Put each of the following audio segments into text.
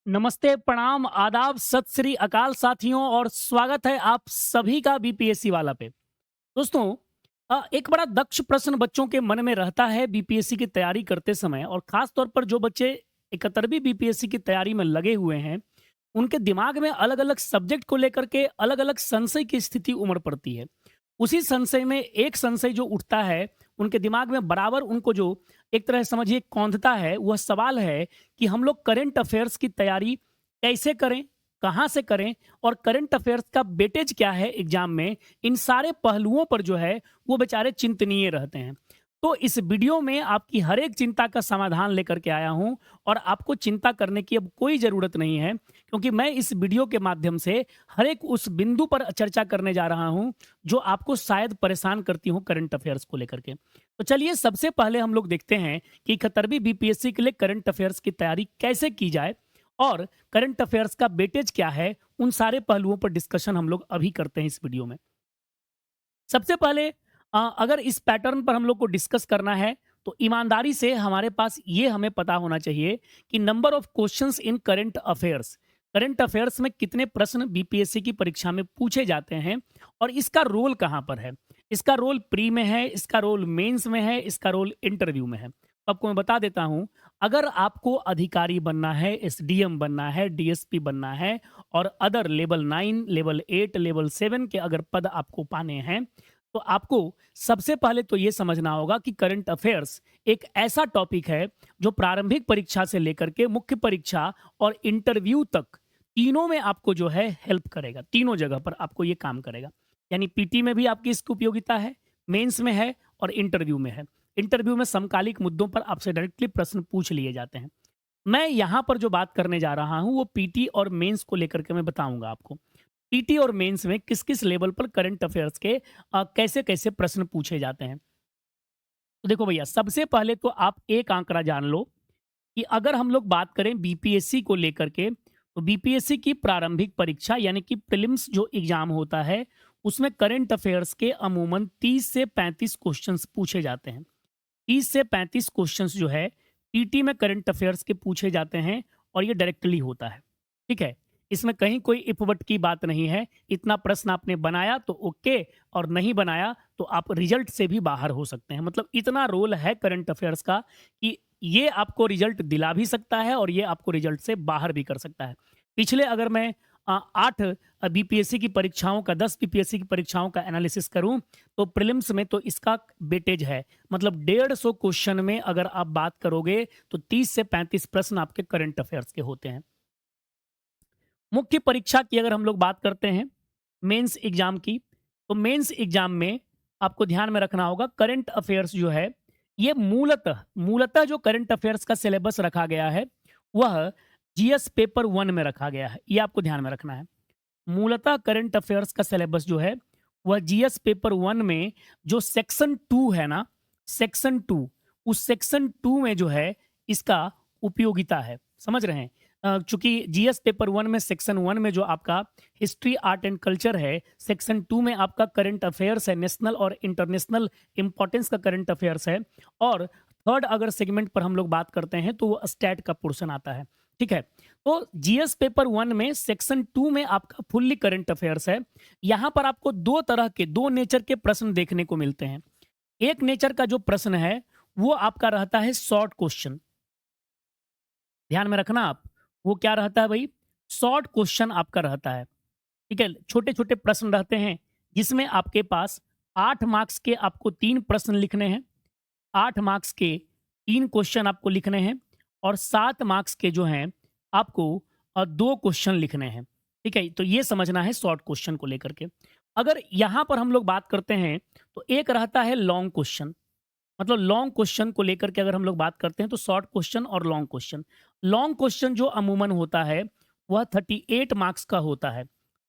नमस्ते, प्रणाम, आदाब, सत श्री अकाल साथियों और स्वागत है आप सभी का बीपीएससी वाला पे। दोस्तों, एक बड़ा दक्ष प्रश्न बच्चों के मन में रहता है बीपीएससी की तैयारी करते समय और खास तौर पर जो बच्चे 71वीं बीपीएससी की तैयारी में लगे हुए हैं, उनके दिमाग में अलग-अलग सब्जेक्ट को लेकर के अलग-अलग संशय की स्थिति उमड़ पड़ती है। उसी संशय में एक संशय जो उठता है, उनके दिमाग में बराबर उनको जो एक तरह से समझिए कौंधता है, वह सवाल है कि हम लोग करंट अफेयर्स की तैयारी कैसे करें, कहाँ से करें और करंट अफेयर्स का वेटेज क्या है एग्जाम में। इन सारे पहलुओं पर जो है वो बेचारे चिंतनीय रहते हैं। तो इस वीडियो में आपकी हर एक चिंता का समाधान लेकर के आया हूं और आपको चिंता करने की अब कोई ज़रूरत नहीं है, क्योंकि मैं इस वीडियो के माध्यम से हर एक उस बिंदु पर चर्चा करने जा रहा हूं जो आपको शायद परेशान करती हो करंट अफेयर्स को लेकर के। तो चलिए सबसे पहले हम लोग देखते हैं कि 71वीं बीपीएससी के लिए करंट अफेयर्स की तैयारी कैसे की जाए और करंट अफेयर्स का वेटेज क्या है। उन सारे पहलुओं पर डिस्कशन हम लोग अभी करते हैं इस वीडियो में। सबसे पहले अगर इस पैटर्न पर हम लोग को डिस्कस करना है तो ईमानदारी से हमारे पास ये हमें पता होना चाहिए कि number of questions in current affairs में कितने प्रश्न बीपीएससी की परीक्षा में पूछे जाते हैं और इसका रोल कहाँ पर है। इसका रोल प्री में है, इसका रोल मेंस में है, इसका रोल इंटरव्यू में है। तो आपको मैं बता देता हूं, अगर आपको अधिकारी बनना है, एसडीएम बनना है, डीएसपी बनना है और अदर लेवल 9, लेवल 8, लेवल 7 के अगर पद आपको पाने हैं तो आपको सबसे पहले तो ये समझना होगा कि करंट अफेयर्स एक ऐसा टॉपिक है जो प्रारंभिक परीक्षा से लेकर के मुख्य परीक्षा और इंटरव्यू तक तीनों में आपको जो है हेल्प करेगा। तीनों जगह पर आपको ये काम करेगा। यानी पीटी में भी आपकी इसकी उपयोगिता है, मेंस में है और इंटरव्यू में है। इंटरव्यू में समकालिक मुद्दों पर आपसे डायरेक्टली प्रश्न पूछ लिए जाते हैं। मैं यहाँ पर जो बात करने जा रहा हूँ वो पीटी और मेंस को लेकर के मैं बताऊंगा आपको। पीटी और मेंस में किस किस लेवल पर करंट अफेयर्स के कैसे कैसे प्रश्न पूछे जाते हैं। तो देखो भैया, सबसे पहले तो आप एक आंकड़ा जान लो कि अगर हम लोग बात करें बीपीएससी को लेकर के, तो बीपीएससी की प्रारंभिक परीक्षा यानी कि प्रीलिम्स जो एग्जाम होता है उसमें करंट अफेयर्स के अमूमन 30 से 35 क्वेश्चंस पूछे जाते हैं। 30 से 35 क्वेश्चंस जो है पीटी में करंट अफेयर्स के पूछे जाते हैं और ये डायरेक्टली होता है। ठीक है, इसमें कहीं कोई इफ बट की बात नहीं है। इतना प्रश्न आपने बनाया तो ओके, और नहीं बनाया तो आप रिजल्ट से भी बाहर हो सकते हैं। मतलब इतना रोल है करंट अफेयर्स का कि ये आपको रिजल्ट दिला भी सकता है और ये आपको रिजल्ट से बाहर भी कर सकता है। पिछले अगर मैं 8 बीपीएससी की परीक्षाओं का 10 बीपीएससी की परीक्षाओं का एनालिसिस करूं तो प्रीलिम्स में तो इसका वेटेज है, मतलब 150 क्वेश्चन में अगर आप बात करोगे तो 30 से 35 प्रश्न आपके करंट अफेयर्स के होते हैं। मुख्य परीक्षा की अगर हम लोग बात करते हैं मेंस एग्जाम की, तो मेंस एग्जाम में आपको ध्यान में रखना होगा करंट अफेयर्स जो है ये मूलतः मूलतः जो करंट अफेयर्स का सिलेबस रखा गया है वह जीएस पेपर 1 में रखा गया है। ये आपको ध्यान में रखना है। मूलतः करंट अफेयर्स का सिलेबस जो है वह जीएस पेपर 1 में जो सेक्शन 2 है ना, सेक्शन 2, उस सेक्शन 2 में जो है इसका उपयोगिता है। समझ रहे हैं? चूंकि जीएस पेपर 1 में सेक्शन 1 में जो आपका हिस्ट्री आर्ट एंड कल्चर है, सेक्शन 2 में आपका करंट अफेयर्स है, नेशनल और इंटरनेशनल इंपॉर्टेंस का करंट अफेयर्स है, और थर्ड अगर सेगमेंट पर हम लोग बात करते हैं तो वो स्टैट का पोर्शन आता है। ठीक है, तो जीएस पेपर 1 में सेक्शन 2 में आपका फुल्ली करंट अफेयर्स है। यहां पर आपको दो तरह के, दो नेचर के प्रश्न देखने को मिलते हैं। एक नेचर का जो प्रश्न है वो आपका रहता है शॉर्ट क्वेश्चन। ध्यान में रखना आप, वो क्या रहता है भाई? शॉर्ट क्वेश्चन आपका रहता है। ठीक है, छोटे छोटे प्रश्न रहते हैं जिसमें आपके पास 8 मार्क्स के आपको 3 प्रश्न लिखने हैं, 8 मार्क्स के 3 क्वेश्चन आपको लिखने हैं और 7 मार्क्स के जो हैं आपको 2 क्वेश्चन लिखने हैं। ठीक है, तो ये समझना है शॉर्ट क्वेश्चन को लेकर के। अगर यहाँ पर हम लोग बात करते हैं तो एक रहता है लॉन्ग क्वेश्चन। मतलब लॉन्ग क्वेश्चन को लेकर के अगर हम लोग बात करते हैं तो शॉर्ट क्वेश्चन और लॉन्ग क्वेश्चन। लॉन्ग क्वेश्चन जो अमूमन होता है वह 38 मार्क्स का होता है,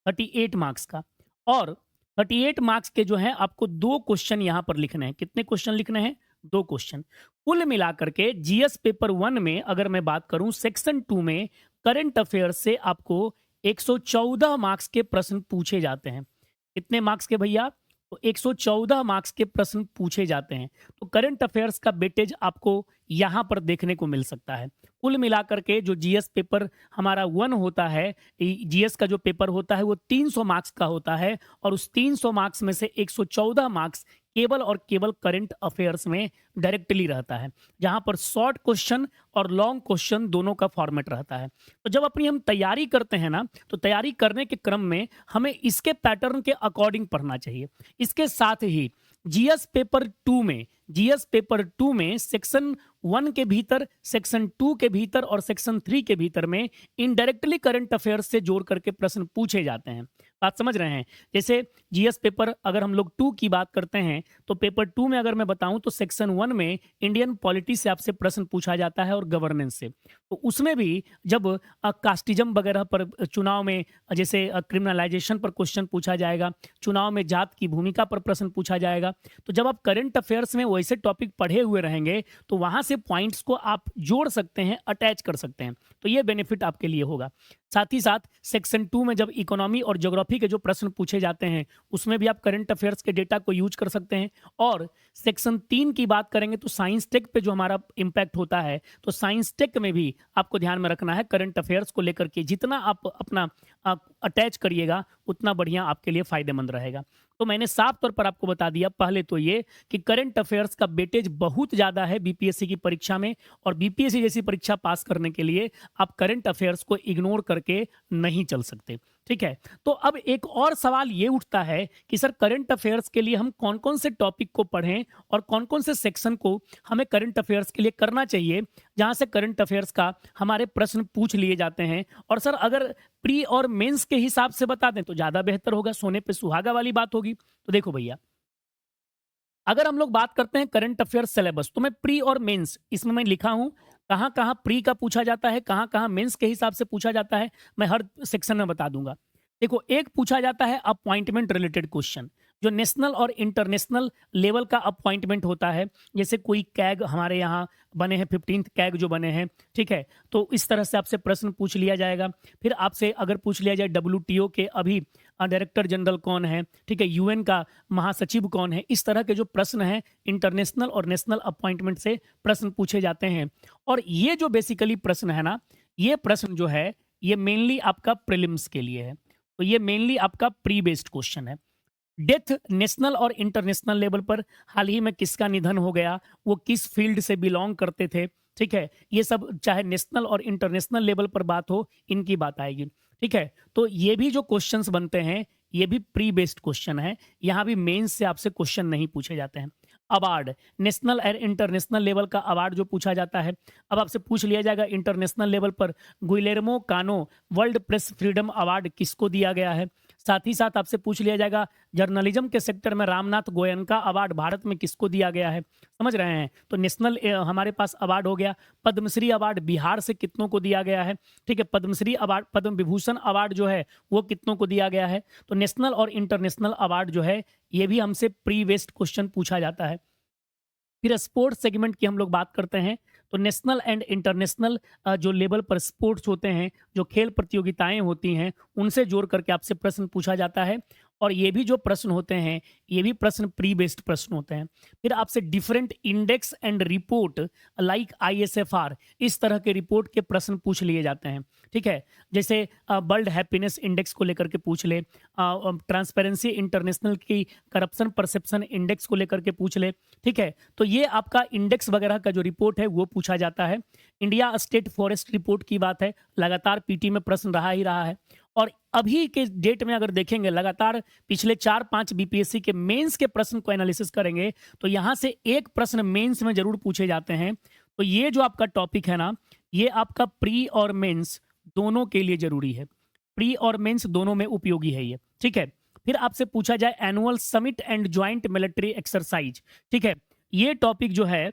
38 मार्क्स का। और 38 मार्क्स के जो है आपको 2 क्वेश्चन यहाँ पर लिखने हैं। कितने क्वेश्चन लिखने हैं? 2 क्वेश्चन। कुल मिलाकर के जीएस पेपर 1 में अगर मैं बात करूं सेक्शन 2 में करंट अफेयर से आपको 114 मार्क्स के प्रश्न पूछे जाते हैं। कितने मार्क्स के भैया? तो 114 मार्क्स के प्रश्न पूछे जाते हैं। तो करंट अफेयर्स का वेटेज आपको यहाँ पर देखने को मिल सकता है। कुल मिलाकर के जो जीएस पेपर हमारा 1 होता है, जीएस का जो पेपर होता है वो 300 मार्क्स का होता है, और उस 300 मार्क्स में से 114 मार्क्स केवल और केवल करंट अफेयर्स में डायरेक्टली रहता है, जहां पर शॉर्ट क्वेश्चन और लॉन्ग क्वेश्चन दोनों का फॉर्मेट रहता है। तो जब अपनी हम तैयारी करते हैं ना, तो तैयारी करने के क्रम में हमें इसके पैटर्न के अकॉर्डिंग पढ़ना चाहिए। इसके साथ ही जीएस पेपर 2 में, जीएस पेपर 2 में सेक्शन 1 के भीतर, सेक्शन 2 के भीतर और सेक्शन 3 के भीतर में इनडायरेक्टली करंट अफेयर्स से जोड़ करके प्रश्न पूछे जाते हैं। बात समझ रहे हैं? जैसे जीएस पेपर अगर हम लोग 2 की बात करते हैं, तो पेपर 2 में अगर मैं बताऊं तो सेक्शन 1 में इंडियन पॉलिटी से आपसे प्रश्न पूछा जाता है और गवर्नेंस से। तो उसमें भी जब कास्टिज्म वगैरह पर, चुनाव में जैसे क्रिमिनलाइजेशन पर क्वेश्चन पूछा जाएगा, चुनाव में जात की भूमिका पर प्रश्न पूछा जाएगा, तो जब आप करंट अफेयर्स में वैसे टॉपिक पढ़े हुए रहेंगे तो वहां से पॉइंट्स को आप जोड़ सकते हैं, अटैच कर सकते हैं। तो ये बेनिफिट आपके लिए होगा। साथ ही साथ सेक्शन 2 में जब इकोनॉमी और ज्योग्राफी के जो प्रश्न पूछे जाते हैं, उसमें भी आप करंट अफेयर्स के डेटा को यूज कर सकते हैं। और सेक्शन 3 की बात करेंगे तो साइंस टेक पे जो हमारा इम्पैक्ट होता है, तो साइंस टेक में भी आपको ध्यान में रखना है करंट अफेयर्स को लेकर के। जितना आप अपना अटैच करिएगा उतना बढ़िया आपके लिए फायदेमंद रहेगा। तो मैंने साफ तौर पर आपको बता दिया पहले तो ये कि करंट अफेयर्स का वेटेज बहुत ज़्यादा है बीपीएससी की परीक्षा में, और बीपीएससी जैसी परीक्षा पास करने के लिए आप करंट अफेयर्स को इग्नोर करके नहीं चल सकते। ठीक है, तो अब एक और सवाल ये उठता है कि सर करंट अफेयर्स के लिए हम कौन कौन से टॉपिक को पढ़ें और कौन कौन से सेक्शन को हमें करंट अफेयर्स के लिए करना चाहिए, जहां से करंट अफेयर्स का हमारे प्रश्न पूछ लिए जाते हैं। और सर अगर प्री और मेंस के हिसाब से बता दें तो ज्यादा बेहतर होगा, सोने पे सुहागा वाली बात होगी। तो देखो भैया, अगर हम लोग बात करते हैं करंट अफेयर्स सिलेबस, तो मैं प्री और मेंस इसमें मैं लिखा हूं कहां कहां प्री का पूछा जाता है, कहां कहां मेंस के हिसाब से पूछा जाता है, मैं हर सेक्शन में बता दूंगा। देखो, एक पूछा जाता है अपॉइंटमेंट रिलेटेड क्वेश्चन, जो नेशनल और इंटरनेशनल लेवल का अपॉइंटमेंट होता है। जैसे कोई कैग हमारे यहाँ बने हैं, 15th कैग जो बने हैं, ठीक है, तो इस तरह से आपसे प्रश्न पूछ लिया जाएगा। फिर आपसे अगर पूछ लिया जाए WTO के अभी डायरेक्टर जनरल कौन है, ठीक है, UN का महासचिव कौन है, इस तरह के जो प्रश्न हैं इंटरनेशनल और नेशनल अपॉइंटमेंट से प्रश्न पूछे जाते हैं। और ये जो बेसिकली प्रश्न है ना, ये प्रश्न जो है ये मेनली आपका प्रीलिम्स के लिए है, तो ये मेनली आपका प्री बेस्ड क्वेश्चन है। डेथ नेशनल और इंटरनेशनल लेवल पर हाल ही में किसका निधन हो गया, वो किस फील्ड से बिलोंग करते थे, ठीक है, ये सब चाहे नेशनल और इंटरनेशनल लेवल पर बात हो, इनकी बात आएगी। ठीक है, तो ये भी जो क्वेश्चंस बनते हैं ये भी प्री बेस्ड क्वेश्चन है, यहाँ भी मेंस से आपसे क्वेश्चन नहीं पूछे जाते हैं। अवार्ड, नेशनल और इंटरनेशनल लेवल का अवार्ड जो पूछा जाता है, अब आपसे पूछ लिया जाएगा इंटरनेशनल लेवल पर गुइलेर्मो कानो वर्ल्ड प्रेस फ्रीडम अवार्ड किसको दिया गया है। साथ ही साथ आपसे पूछ लिया जाएगा जर्नलिज्म के सेक्टर में रामनाथ गोयनका अवार्ड भारत में किसको दिया गया है। समझ रहे हैं? तो नेशनल हमारे पास अवार्ड हो गया। पद्मश्री अवार्ड बिहार से कितनों को दिया गया है, ठीक है, पद्मश्री अवार्ड, पद्म विभूषण अवार्ड जो है वो कितनों को दिया गया है। तो नेशनल और इंटरनेशनल अवार्ड जो है ये भी हमसे प्री बेस्ड क्वेश्चन पूछा जाता है। फिर स्पोर्ट्स सेगमेंट की हम लोग बात करते हैं, तो नेशनल एंड इंटरनेशनल जो लेवल पर स्पोर्ट्स होते हैं, जो खेल प्रतियोगिताएं होती हैं, उनसे जोड़ करके आपसे प्रश्न पूछा जाता है। और ये भी जो प्रश्न होते हैं ये भी प्रश्न प्री बेस्ड प्रश्न होते हैं। फिर आपसे different index and report like ISFR, इस तरह के रिपोर्ट के प्रश्न पूछ लिए जाते हैं। ठीक है, जैसे वर्ल्ड हैप्पीनेस इंडेक्स को लेकर के पूछ ले, ट्रांसपेरेंसी इंटरनेशनल की करप्शन परसेप्शन इंडेक्स को लेकर के पूछ ले। ठीक है, तो ये आपका इंडेक्स वगैरह का जो रिपोर्ट है वो पूछा जाता है। इंडिया स्टेट फॉरेस्ट रिपोर्ट की बात है, लगातार PT में प्रश्न रहा ही रहा है। और अभी के डेट में अगर देखेंगे, लगातार पिछले 4-5 BPSC के मेंस के प्रश्न को एनालिसिस करेंगे तो यहां से एक प्रश्न मेंस में जरूर पूछे जाते हैं। तो ये जो आपका टॉपिक है ना, ये आपका प्री और मेंस दोनों के लिए जरूरी है, प्री और मेंस दोनों में उपयोगी है ये। ठीक है, फिर आपसे पूछा जाए annual summit and joint military exercise. ठीक है, ये टॉपिक जो है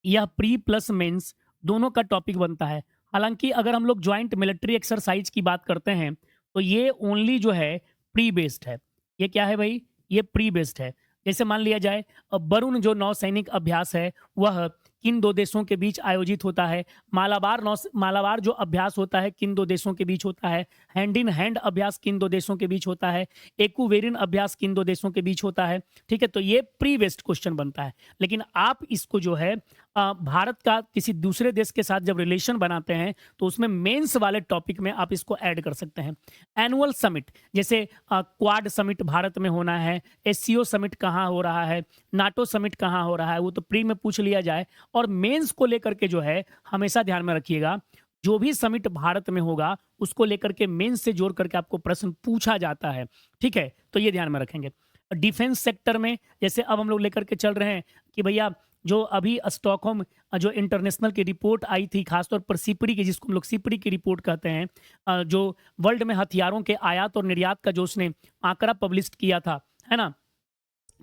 यह प्री प्लस मेंस दोनों का टॉपिक बनता है। हालांकि अगर हम लोग ज्वाइंट मिलिट्री एक्सरसाइज की बात करते हैं तो ये ओनली जो है प्री बेस्ड है। ये क्या है भाई? ये प्री बेस्ड है। जैसे मान लिया जाए वरुण जो नौसैनिक अभ्यास है वह किन दो देशों के बीच आयोजित होता है, मालाबार जो अभ्यास होता है किन दो देशों के बीच होता है, हैंड इन हैंड अभ्यास किन दो देशों के बीच होता है, एक्वेरियन अभ्यास किन दो देशों के बीच होता है। ठीक है, तो ये प्री बेस्ड क्वेश्चन बनता है। लेकिन आप इसको जो है भारत का किसी दूसरे देश के साथ जब रिलेशन बनाते हैं तो उसमें मेंस वाले टॉपिक में आप इसको ऐड कर सकते हैं। एनुअल समिट, जैसे क्वाड समिट भारत में होना है, एससीओ समिट कहाँ हो रहा है, नाटो समिट कहाँ हो रहा है, वो तो प्री में पूछ लिया जाए। और मेंस को लेकर के जो है हमेशा ध्यान में रखिएगा, जो भी समिट भारत में होगा उसको लेकर के मेंस से जोड़ करके आपको प्रश्न पूछा जाता है। ठीक है, तो ये ध्यान में रखेंगे। डिफेंस सेक्टर में जैसे अब हम लोग लेकर के चल रहे हैं कि भैया जो अभी स्टॉकहोम जो इंटरनेशनल की रिपोर्ट आई थी, खासतौर पर सिपरी की, जिसको हम लोग सिपरी की रिपोर्ट कहते हैं, जो वर्ल्ड में हथियारों के आयात और निर्यात का जो उसने आंकड़ा पब्लिश किया था, है ना,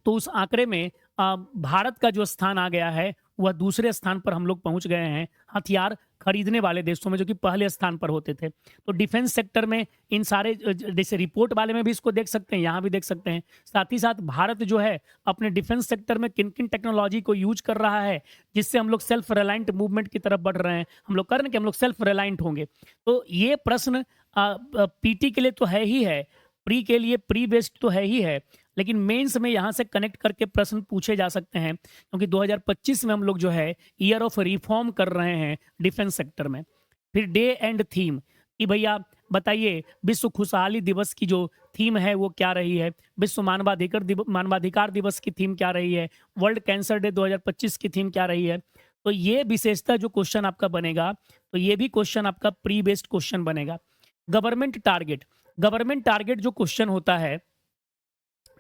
तो उस आंकड़े में भारत का जो स्थान आ गया है वह दूसरे स्थान पर हम लोग पहुंच गए हैं हथियार खरीदने वाले देशों में, जो कि पहले स्थान पर होते थे। तो डिफेंस सेक्टर में इन सारे जैसे रिपोर्ट वाले में भी इसको देख सकते हैं, यहाँ भी देख सकते हैं। साथ ही साथ भारत जो है अपने डिफेंस सेक्टर में किन किन टेक्नोलॉजी को यूज कर रहा है जिससे हम लोग सेल्फ रिलायंट मूवमेंट की तरफ बढ़ रहे हैं। हम लोग कर रहे हैं कि हम लोग सेल्फ रिलायंट होंगे। तो ये प्रश्न पीटी के लिए तो है ही है, प्री के लिए प्री बेस्ड तो है ही है, लेकिन मेंस में यहाँ से कनेक्ट करके प्रश्न पूछे जा सकते हैं, क्योंकि 2025 में हम लोग जो है ईयर ऑफ रिफॉर्म कर रहे हैं डिफेंस सेक्टर में। फिर डे एंड थीम कि भैया बताइए विश्व खुशहाली दिवस की जो थीम है वो क्या रही है, विश्व मानवाधिकार दिवस की थीम क्या रही है, वर्ल्ड कैंसर डे 2025 की थीम क्या रही है। तो ये विशेषता जो क्वेश्चन आपका बनेगा, तो ये भी क्वेश्चन आपका प्री बेस्ड क्वेश्चन बनेगा। गवर्नमेंट टारगेट जो क्वेश्चन होता है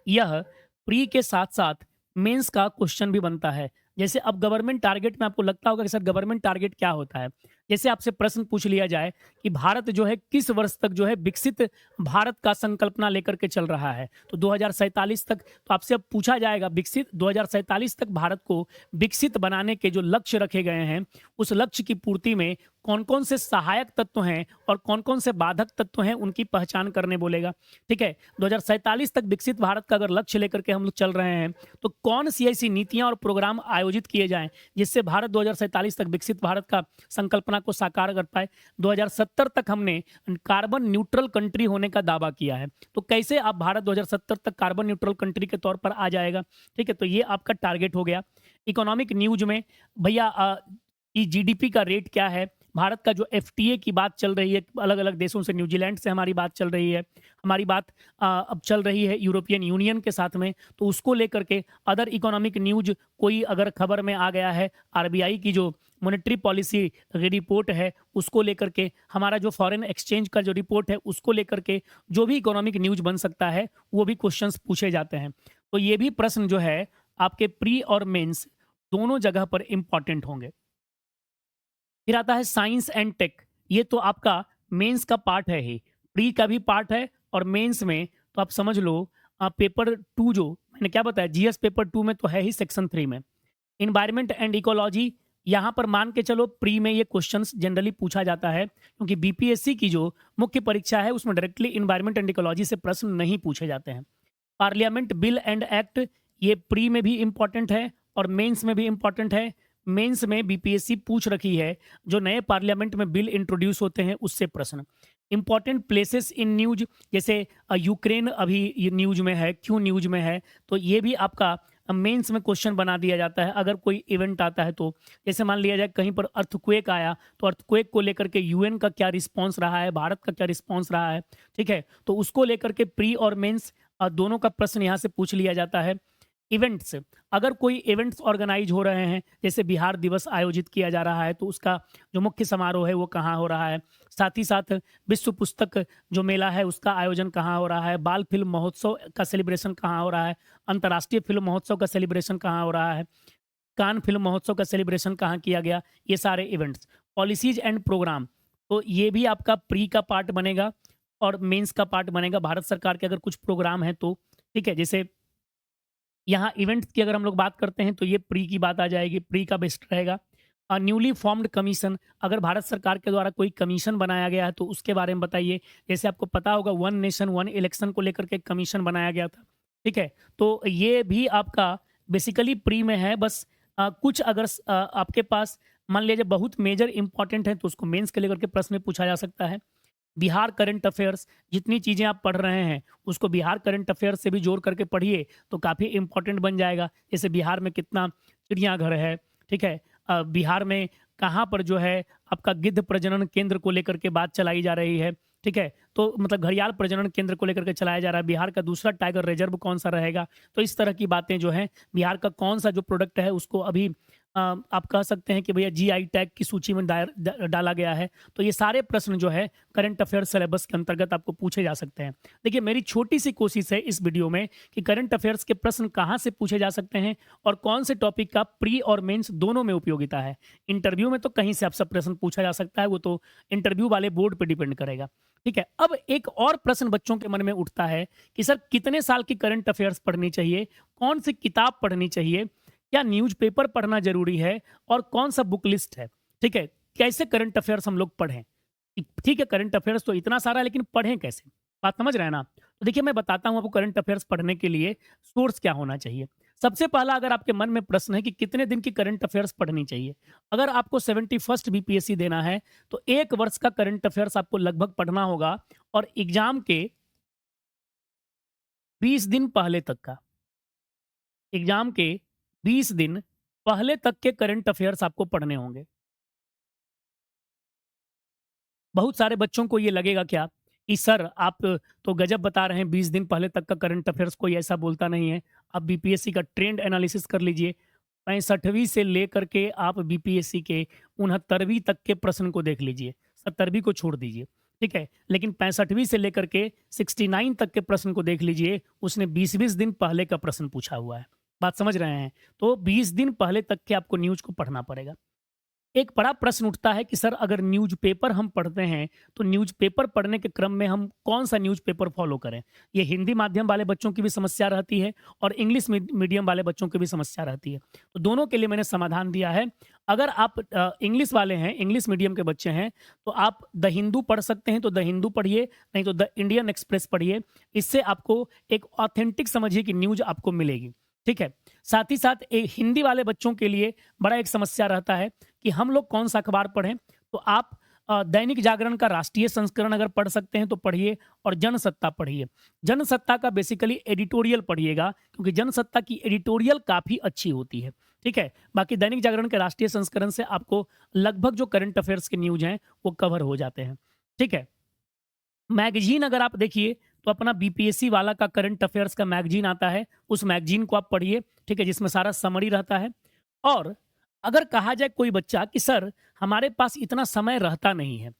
यह प्री के साथ साथ मेंस का क्वेश्चन भी बनता है। जैसे अब गवर्नमेंट टारगेट में आपको लगता होगा कि सर गवर्नमेंट टारगेट क्या होता है। जैसे आपसे प्रश्न पूछ लिया जाए कि भारत जो है किस वर्ष तक जो है विकसित भारत का संकल्पना लेकर के चल रहा है, तो 2047 तक, तो आपसे अब पूछा जाएगा विकसित 2047 तक भारत को विकसित बनाने के जो लक्ष्य रखे गए हैं उस लक्ष्य की पूर्ति में कौन कौन से सहायक तत्व हैं और कौन कौन से बाधक तत्व हैं उनकी पहचान करने बोलेगा। ठीक है, 2047 तक विकसित भारत का अगर लक्ष्य लेकर के हम लोग चल रहे हैं तो कौन सी ऐसी नीतियां और प्रोग्राम आयोजित किए जाएं जिससे भारत 2047 तक विकसित भारत का संकल्पना को साकार कर पाए। 2070 तक हमने कार्बन न्यूट्रल कंट्री होने का दावा किया है, तो कैसे आप भारत 2070 तक कार्बन न्यूट्रल कंट्री के तौर पर आ जाएगा। ठीक है, तो ये आपका टारगेट हो गया। इकोनॉमिक न्यूज में भैया जीडीपी का रेट क्या है, भारत का जो एफटीए की बात चल रही है अलग अलग देशों से, न्यूजीलैंड से हमारी बात चल रही है, हमारी बात अब चल रही है यूरोपियन यूनियन के साथ में, तो उसको लेकर के अदर इकोनॉमिक न्यूज कोई अगर खबर में आ गया है, आरबीआई की जो मॉनेटरी पॉलिसी रिपोर्ट है उसको लेकर के, हमारा जो फॉरेन एक्सचेंज का जो रिपोर्ट है उसको लेकर के जो भी इकोनॉमिक न्यूज बन सकता है वो भी क्वेश्चंस पूछे जाते हैं। तो ये भी प्रश्न जो है आपके प्री और मेंस दोनों जगह पर इंपॉर्टेंट होंगे। फिर आता है साइंस एंड टेक, ये तो आपका मेंस का पार्ट है ही, प्री का भी पार्ट है और मेंस में तो आप समझ लो पेपर 2 जो मैंने क्या बताया, जीएस पेपर 2 में तो है ही सेक्शन 3 में। इन्वायरमेंट एंड इकोलॉजी, यहाँ पर मान के चलो प्री में ये क्वेश्चंस जनरली पूछा जाता है, क्योंकि बीपीएससी की जो मुख्य परीक्षा है उसमें डायरेक्टली इन्वायरमेंट एंड इकोलॉजी से प्रश्न नहीं पूछे जाते हैं। पार्लियामेंट बिल एंड एक्ट, ये प्री में भी इंपॉर्टेंट है और मेंस में भी इंपॉर्टेंट है। मेंस में बीपीएससी पूछ रखी है जो नए पार्लियामेंट में बिल इंट्रोड्यूस होते हैं उससे प्रश्न। इंपॉर्टेंट प्लेसेस इन न्यूज, जैसे यूक्रेन अभी न्यूज में है, क्यों न्यूज में है, तो ये भी आपका मेंस में क्वेश्चन बना दिया जाता है अगर कोई इवेंट आता है तो। जैसे मान लिया जाए कहीं पर अर्थक्वेक आया तो अर्थक्वेक को लेकर के यूएन का क्या रिस्पॉन्स रहा है, भारत का क्या रिस्पॉन्स रहा है। ठीक है, तो उसको लेकर के प्री और मेंस दोनों का प्रश्न यहाँ से पूछ लिया जाता है। इवेंट्स, अगर कोई इवेंट्स ऑर्गेनाइज हो रहे हैं, जैसे बिहार दिवस आयोजित किया जा रहा है तो उसका जो मुख्य समारोह है वो कहाँ हो रहा है। साथ ही साथ विश्व पुस्तक जो मेला है उसका आयोजन कहाँ हो रहा है, बाल फिल्म महोत्सव का सेलिब्रेशन कहाँ हो रहा है, अंतर्राष्ट्रीय फिल्म महोत्सव का सेलिब्रेशन कहाँ हो रहा है, कान फिल्म महोत्सव का सेलिब्रेशन कहाँ किया गया, ये सारे इवेंट्स। पॉलिसीज एंड प्रोग्राम, तो ये भी आपका प्री का पार्ट बनेगा और मेंस का पार्ट बनेगा। भारत सरकार के अगर कुछ प्रोग्राम है तो, ठीक है, जैसे यहाँ इवेंट्स की अगर हम लोग बात करते हैं तो ये प्री की बात आ जाएगी, प्री का बेस्ट रहेगा। न्यूली फॉर्म्ड कमीशन, अगर भारत सरकार के द्वारा कोई कमीशन बनाया गया है तो उसके बारे में बताइए। जैसे आपको पता होगा वन नेशन वन इलेक्शन को लेकर के कमीशन बनाया गया था। ठीक है, तो ये भी आपका बेसिकली प्री में है, बस कुछ अगर आपके पास मान लीजिए बहुत मेजर इंपॉर्टेंट है तो उसको मेंस के लेकर के प्रश्न में पूछा जा सकता है। बिहार करंट अफेयर्स, जितनी चीज़ें आप पढ़ रहे हैं उसको बिहार करंट अफेयर्स से भी जोड़ करके पढ़िए तो काफ़ी इंपॉर्टेंट बन जाएगा। जैसे बिहार में कितना चिड़ियाघर है, ठीक है। बिहार में कहाँ पर जो है आपका गिद्ध प्रजनन केंद्र को लेकर के बात चलाई जा रही है, ठीक है। तो मतलब घड़ियाल प्रजनन केंद्र को लेकर के चलाया जा रहा है। बिहार का दूसरा टाइगर रिजर्व कौन सा रहेगा, तो इस तरह की बातें जो हैं, बिहार का कौन सा जो प्रोडक्ट है उसको अभी आप कह सकते हैं कि भैया जीआई टैग की सूची में डाला गया है। तो ये सारे प्रश्न जो है करंट अफेयर सिलेबस के अंतर्गत आपको पूछे जा सकते हैं। देखिए मेरी छोटी सी कोशिश है इस वीडियो में कि करंट अफेयर्स के प्रश्न कहाँ से पूछे जा सकते हैं और कौन से टॉपिक का प्री और मेंस दोनों में उपयोगिता है। इंटरव्यू में तो कहीं से आपसे प्रश्न पूछा जा सकता है, वो तो इंटरव्यू वाले बोर्ड पर डिपेंड करेगा, ठीक है। अब एक और प्रश्न बच्चों के मन में उठता है कि सर कितने साल की करंट अफेयर्स पढ़नी चाहिए, कौन सी किताब पढ़नी चाहिए, क्या न्यूज़पेपर पढ़ना जरूरी है और कौन सा बुक लिस्ट है, ठीक है। कैसे करंट अफेयर्स हम लोग पढ़ें, ठीक है। करंट अफेयर्स तो इतना सारा है लेकिन पढ़ें कैसे, बात समझ रहे हैं ना। तो देखिए मैं बताता हूं आपको करंट अफेयर्स पढ़ने के लिए सोर्स क्या होना चाहिए। सबसे पहला अगर आपके मन में प्रश्न है कि कितने दिन की करंट अफेयर्स पढ़नी चाहिए, अगर आपको 71st बीपीएससी देना है तो 1 वर्ष का करंट अफेयर्स आपको लगभग पढ़ना होगा और एग्जाम के 20 दिन पहले तक का, एग्जाम के 20 दिन पहले तक के करंट अफेयर्स आपको पढ़ने होंगे। बहुत सारे बच्चों को ये लगेगा क्या कि सर आप तो गजब बता रहे हैं, 20 दिन पहले तक का करंट अफेयर्स कोई ऐसा बोलता नहीं है। आप बीपीएससी का ट्रेंड एनालिसिस कर लीजिए, 65वीं से लेकर के आप बीपीएससी के 69वीं तक के प्रश्न को देख लीजिए, 70वीं को छोड़ दीजिए, ठीक है। लेकिन 65वीं से लेकर के 69 तक के प्रश्न को देख लीजिए, उसने 20-20 दिन पहले का प्रश्न पूछा हुआ है। बात समझ रहे हैं। तो 20 दिन पहले तक के आपको न्यूज को पढ़ना पड़ेगा। एक बड़ा प्रश्न उठता है कि सर अगर न्यूज़पेपर हम पढ़ते हैं तो न्यूज़पेपर पढ़ने के क्रम में हम कौन सा न्यूज़पेपर फॉलो करें। ये हिंदी माध्यम वाले बच्चों की भी समस्या रहती है और इंग्लिश मीडियम वाले बच्चों की भी समस्या रहती है। तो दोनों के लिए मैंने समाधान दिया है। अगर आप इंग्लिश वाले हैं, इंग्लिश मीडियम के बच्चे हैं, तो आप द हिंदू पढ़ सकते हैं तो द हिंदू पढ़िए, नहीं तो द इंडियन एक्सप्रेस पढ़िए। इससे आपको एक ऑथेंटिक समझिए कि न्यूज आपको मिलेगी, ठीक है। साथ ही साथ एक हिंदी वाले बच्चों के लिए बड़ा एक समस्या रहता है कि हम लोग कौन सा अखबार पढ़ें। तो आप दैनिक जागरण का राष्ट्रीय संस्करण अगर पढ़ सकते हैं तो पढ़िए और जनसत्ता पढ़िए। जनसत्ता का बेसिकली एडिटोरियल पढ़िएगा क्योंकि जनसत्ता की एडिटोरियल काफ़ी अच्छी होती है, ठीक है। बाकी दैनिक जागरण के राष्ट्रीय संस्करण से आपको लगभग जो करंट अफेयर्स के न्यूज हैं वो कवर हो जाते हैं, ठीक है। मैगजीन अगर आप देखिए तो अपना बीपीएससी वाला का करंट अफेयर्स का मैगजीन आता है, उस मैगजीन को आप पढ़िए, ठीक है, जिसमें सारा समरी रहता है। और अगर कहा जाए कोई बच्चा कि सर हमारे पास इतना समय रहता नहीं है,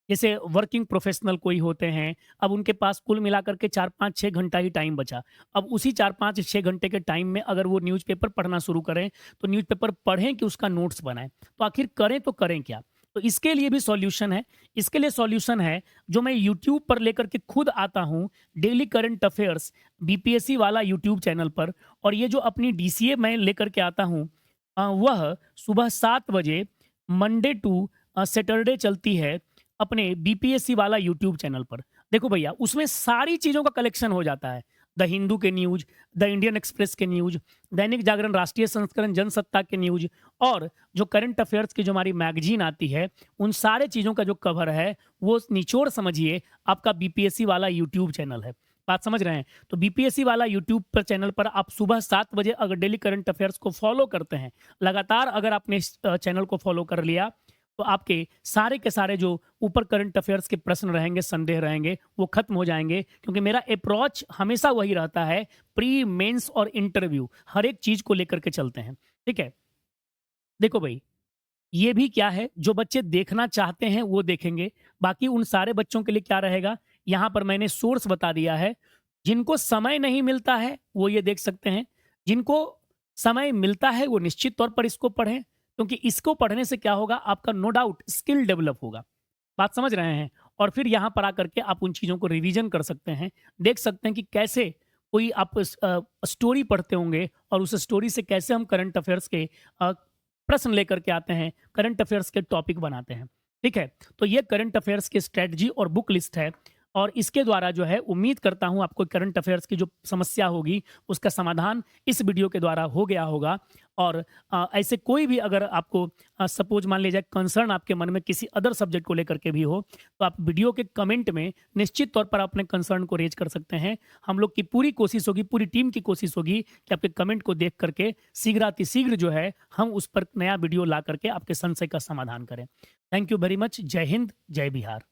जैसे वर्किंग प्रोफेशनल कोई होते हैं, अब उनके पास कुल मिलाकर के 4-5-6 घंटा ही टाइम बचा। अब उसी 4-5-6 घंटे के टाइम में अगर वो न्यूज़पेपर पढ़ना शुरू करें तो न्यूज़पेपर पढ़ें कि उसका नोट्स बनाएं, तो आखिर करें तो करें क्या। तो इसके लिए भी सॉल्यूशन है। इसके लिए सॉल्यूशन है जो मैं यूट्यूब पर लेकर के खुद आता हूँ, डेली करंट अफेयर्स बीपीएससी वाला यूट्यूब चैनल पर। और ये जो अपनी डीसीए मैं लेकर के आता हूँ वह सुबह 7 बजे मंडे टू सैटरडे चलती है अपने बीपीएससी वाला यूट्यूब चैनल पर। देखो भैया उसमें सारी चीज़ों का कलेक्शन हो जाता है, द हिंदू के न्यूज, द इंडियन एक्सप्रेस के न्यूज, दैनिक जागरण राष्ट्रीय संस्करण जनसत्ता के न्यूज और जो करंट अफेयर्स की जो हमारी मैगजीन आती है, उन सारे चीज़ों का जो कवर है वो निचोड़ समझिए आपका बीपीएससी वाला यूट्यूब चैनल है। बात समझ रहे हैं। तो बीपीएससी वाला यूट्यूब पर चैनल पर आप सुबह 7 बजे अगर डेली करंट अफेयर्स को फॉलो करते हैं, लगातार अगर आपने इस चैनल को फॉलो कर लिया तो आपके सारे के सारे जो ऊपर करंट अफेयर्स के प्रश्न रहेंगे, संदेह रहेंगे, वो खत्म हो जाएंगे। क्योंकि मेरा अप्रोच हमेशा वही रहता है, प्री मेंस और इंटरव्यू हर एक चीज को लेकर के चलते हैं, ठीक है। देखो भाई ये भी क्या है, जो बच्चे देखना चाहते हैं वो देखेंगे, बाकी उन सारे बच्चों के लिए क्या रहेगा, यहाँ पर मैंने सोर्स बता दिया है। जिनको समय नहीं मिलता है वो ये देख सकते हैं, जिनको समय मिलता है वो निश्चित तौर पर इसको पढ़ें, क्योंकि इसको पढ़ने से क्या होगा, आपका नो डाउट स्किल डेवलप होगा। बात समझ रहे हैं। और फिर यहाँ पर आकर के आप उन चीज़ों को रिवीजन कर सकते हैं, देख सकते हैं कि कैसे कोई आप स्टोरी पढ़ते होंगे और उस स्टोरी से कैसे हम करंट अफेयर्स के प्रश्न लेकर के आते हैं, करंट अफेयर्स के टॉपिक बनाते हैं, ठीक है। तो ये करंट अफेयर्स की स्ट्रेटजी और बुक लिस्ट है। और इसके द्वारा जो है उम्मीद करता हूं आपको करंट अफेयर्स की जो समस्या होगी उसका समाधान इस वीडियो के द्वारा हो गया होगा। और ऐसे कोई भी अगर आपको सपोज मान लीजिए कंसर्न आपके मन में किसी अदर सब्जेक्ट को लेकर के भी हो, तो आप वीडियो के कमेंट में निश्चित तौर पर अपने कंसर्न को रेज कर सकते हैं। हम लोग की पूरी कोशिश होगी, पूरी टीम की कोशिश होगी कि आपके कमेंट को देख करके शीघ्रातिशीघ्र जो है हम उस पर नया वीडियो ला करके आपके संशय का समाधान करें। Thank you very much. जय हिंद, जय बिहार।